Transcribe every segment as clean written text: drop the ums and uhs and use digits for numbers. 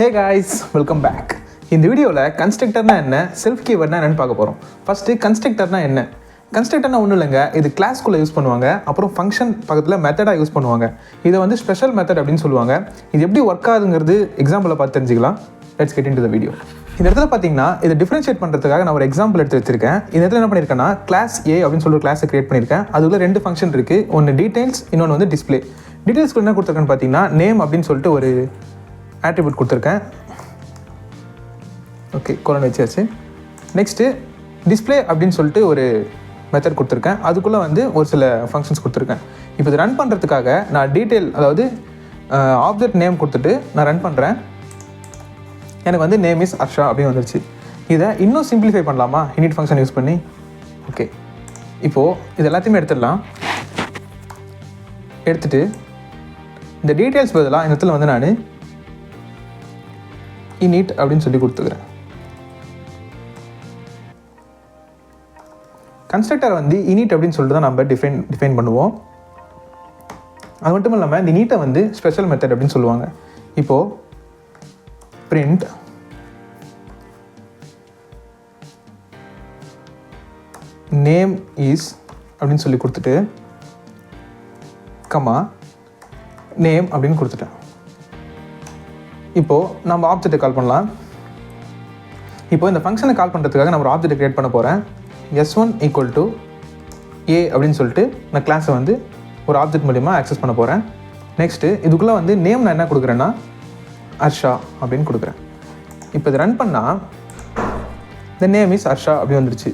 Hey guys, welcome back. இந்த வீடியோவில் கன்ஸ்ட்ரக்டர்னா என்ன, செல்ஃப் கீவேர்ட்னா என்னன்னு பார்க்க போகிறோம். ஃபஸ்ட்டு கன்ஸ்ட்ரக்டர்னா என்ன? கன்ஸ்ட்ரக்டர்னா ஒன்றும் இல்லைங்க, இது கிளாஸ்க்குள்ளே யூஸ் பண்ணுவாங்க. அப்புறம் ஃபங்க்ஷன் பக்கத்தில் மெத்தடாக யூஸ் பண்ணுவாங்க. இதை வந்து ஸ்பெஷல் மெத்தட் அப்படின்னு சொல்லுவாங்க. இது எப்படி ஒர்க் ஆகுதுங்கிறது எக்ஸாம்பிளை பார்த்து தெரிஞ்சுக்கலாம். Let's get into the video. இந்த இடத்துல பார்த்தீங்கன்னா இதை டிஃபரன்ஷியேட் பண்ணுறதுக்காக நான் ஒரு எக்ஸாம்பிள் எடுத்து வச்சிருக்கேன். இந்த இடத்துல என்ன பண்ணியிருக்கேன்னா கிளாஸ் ஏ அப்படின்னு சொல்லி ஒரு கிளாஸை கிரியேட் பண்ணியிருக்கேன். அதுக்குள்ள ரெண்டு ஃபங்க்ஷன் இருக்குது. ஒன்று டீடைல்ஸ், இன்னொன்று வந்து டிஸ்பிளே. டீடைல்ஸ்க்கு என்ன கொடுத்துருக்கேன்னு பார்த்தீங்கன்னா நேம் அப்படின்னு சொல்லிட்டு ஒரு ஆட்ரிபியூட் கொடுத்துருக்கேன். ஓகே, கோலன் வச்சாச்சு. நெக்ஸ்ட்டு டிஸ்பிளே அப்படின்னு சொல்லிட்டு ஒரு மெத்தட் கொடுத்துருக்கேன். அதுக்குள்ளே வந்து ஒரு சில ஃபங்க்ஷன்ஸ் கொடுத்துருக்கேன். இப்போ இது ரன் பண்ணுறதுக்காக நான் டீட்டெயில், அதாவது ஆப்ஜெக்ட் நேம் கொடுத்துட்டு நான் ரன் பண்ணுறேன். எனக்கு வந்து நேம் இஸ் ஹர்ஷா அப்படின்னு வந்துருச்சு. இதை இன்னும் சிம்பிளிஃபை பண்ணலாமா இனிட் ஃபங்க்ஷன் யூஸ் பண்ணி? ஓகே, இப்போது இது எல்லாத்தையுமே எடுத்துடலாம். எடுத்துகிட்டு இந்த டீட்டெயில்ஸ் பதிலாக இந்த இடத்துல வந்து நான் இனிட் அப்படின்னு சொல்லி கொடுத்துக்கிறேன். கன்ஸ்ட்ரக்டர் வந்து இனிட் அப்படின்னு சொல்லிட்டு தான் நம்ம டிஃபைன் பண்ணுவோம். அது மட்டும் இல்லாமல் இந்த இனிட்டை வந்து ஸ்பெஷல் மெத்தட் அப்படின்னு சொல்லுவாங்க. இப்போது பிரிண்ட் நேம் இஸ் அப்படின்னு சொல்லி கொடுத்துட்டு கமா நேம் அப்படின்னு கொடுத்துட்டேன். இப்போது நம்ம ஆப்ஜெக்டை கால் பண்ணலாம். இப்போது இந்த ஃபங்க்ஷனை கால் பண்ணுறதுக்காக நான் ஒரு ஆப்ஜெக்டை க்ரியேட் பண்ண போகிறேன். S1 = A அப்படின்னு சொல்லிட்டு நான் கிளாஸை வந்து ஒரு ஆப்ஜெக்ட் மூலிமா ஆக்சஸ் பண்ண போகிறேன். நெக்ஸ்ட்டு இதுக்குள்ளே வந்து நேம் நான் என்ன கொடுக்குறேன்னா ஹர்ஷா அப்படின்னு கொடுக்குறேன். இப்போ இது ரன் பண்ணால் இந்த நேம் இஸ் ஹர்ஷா அப்படி வந்துருச்சு.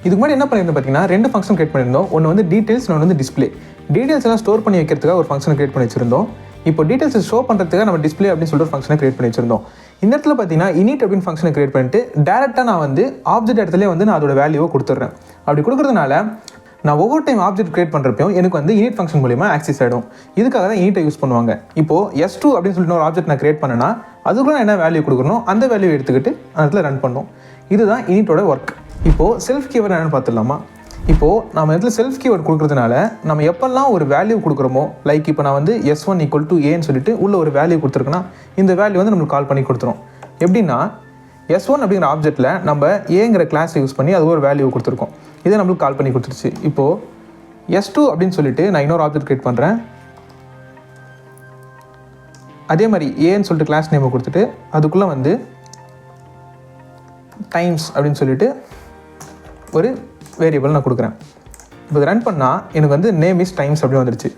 இதுக்கு முன்னாடி என்ன பண்ணியிருந்தோம் பார்த்தீங்கன்னா ரெண்டு ஃபங்க்ஷன் க்ரியேட் பண்ணியிருந்தோம். ஒன்று வந்து டீட்டெயில்ஸ், ஒன்று வந்து டிஸ்பிளே. டீட்டெயில்ஸ் எல்லாம் ஸ்டோர் பண்ணி வைக்கிறதுக்காக ஒரு ஃபங்க்ஷன் க்ரியேட் பண்ணி வச்சிருந்தோம். இப்போ டீட்டெயில்ஸ் ஷோ பண்ணுறதுக்காக நம்ம டிஸ்பிளே அப்படின்னு சொல்லிட்டு ஒரு ஃபங்க்ஷனை க்ரியேட் பண்ணி வச்சிருந்தோம். இந்த இடத்துல பார்த்தீங்கன்னா இனிட் அப்படின்னு ஃபங்க்ஷனை க்ரியேட் பண்ணிட்டு டேரெக்டாக நான் வந்து ஆப்ஜெக்ட் இடத்துலேயே வந்து நான் அதோட வேல்யூவை கொடுத்துட்றேன். அப்படி கொடுக்குறதுனால நான் ஒவ்வொரு டைம் ஆப்ஜெக்ட் க்ரியேட் பண்ணுறப்பையும் எனக்கு வந்து இனிட் ஃபங்க்ஷன் மூலிமா ஆக்சஸ் ஆகிடும். இதுக்காக தான் இனிட்டை யூஸ் பண்ணுவாங்க. இப்போது S2 அப்படின்னு சொல்லிட்டு ஒரு ஆப்ஜெக்ட் நான் க்ரியேட் பண்ணேன்னா அதுக்குள்ள என்ன வேல்யூ கொடுக்கணும் அந்த வேல்யூ எடுத்துக்கிட்டு அந்த இடத்துல ரன் பண்ணும். இதுதான் இனிட்டோட ஒர்க். இப்போது செல்ஃப் கீவேர்ட் என்னென்னு பார்த்துடலாமா? இப்போது நம்ம இடத்துல செல்ஃப் கீவேர்ட் கொடுக்குறதுனால நம்ம எப்பெல்லாம் ஒரு வேல்யூ கொடுக்குறோமோ, லைக் இப்போ நான் வந்து S1 = Aன்னு சொல்லிட்டு உள்ள ஒரு வேல்யூ கொடுத்துருக்கேன்னா இந்த வேல்யூ வந்து நம்மளுக்கு கால் பண்ணி கொடுத்துரும். எப்படின்னா S1 அப்படிங்கிற ஆப்ஜெக்ட்டில் நம்ம ஏங்கிற கிளாஸை யூஸ் பண்ணி அது ஒரு வேல்யூ கொடுத்துருக்கோம். இதை நம்மளுக்கு கால் பண்ணி கொடுத்துருச்சு. இப்போது S2 அப்படின்னு சொல்லிட்டு நான் இன்னொரு ஆப்ஜெக்ட் க்ரியேட் பண்ணுறேன். அதே மாதிரி ஏன்னு சொல்லிட்டு கிளாஸ் நேமை கொடுத்துட்டு அதுக்குள்ளே வந்து டைம்ஸ் அப்படின்னு சொல்லிட்டு ஒரு வேரியபிள் நான் கொடுக்குறேன். இப்போ இதை ரன் பண்ணால் எனக்கு வந்து நேம் இஸ் டைம்ஸ் அப்படின்னு வந்துருச்சு.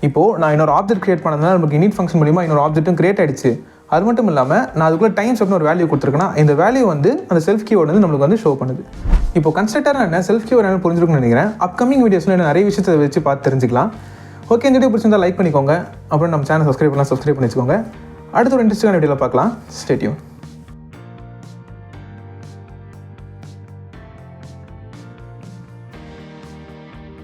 இப்போது நான் இன்னொரு ஆப்ஜெக்ட் க்ரியேட் பண்ணதுனால நமக்கு இனிட் ஃபங்க்ஷன் மூலிமா இன்னொரு ஆப்ஜெக்ட்டும் க்ரியேட் ஆகிடுச்சு. அது மட்டும் இல்லாமல் நான் அதுக்குள்ளே டைம்ஸ் அப்படின்னு ஒரு வேல்யூ கொடுத்துருக்கேன்னா இந்த வேல்யூ வந்து அந்த செல்ஃப் கீவேர்ட் வந்து நம்மளுக்கு வந்து ஷோ பண்ணுது. இப்போ கன்ஸ்ட்ரக்டர் என்ன, செல்ஃப் கீவேர்ட் என்ன புரிஞ்சுக்கணும்னு நினைக்கிறேன். அப்கமிங் வீடியோஸில் நிறைய விஷயத்தை வச்சு பார்த்து தெரிஞ்சுக்கலாம். ஓகே, இந்த வீடியோ பிடிச்சிருந்தா லைக் பண்ணிக்கோங்க. அப்புறம் நம்ம சேனல் சப்ஸ்கிரைப் பண்ணி வச்சுக்கோங்க. அடுத்த ஒரு இன்ட்ரெஸ்டிங்கான வீடியோவில் பார்க்கலாம். Stay tune.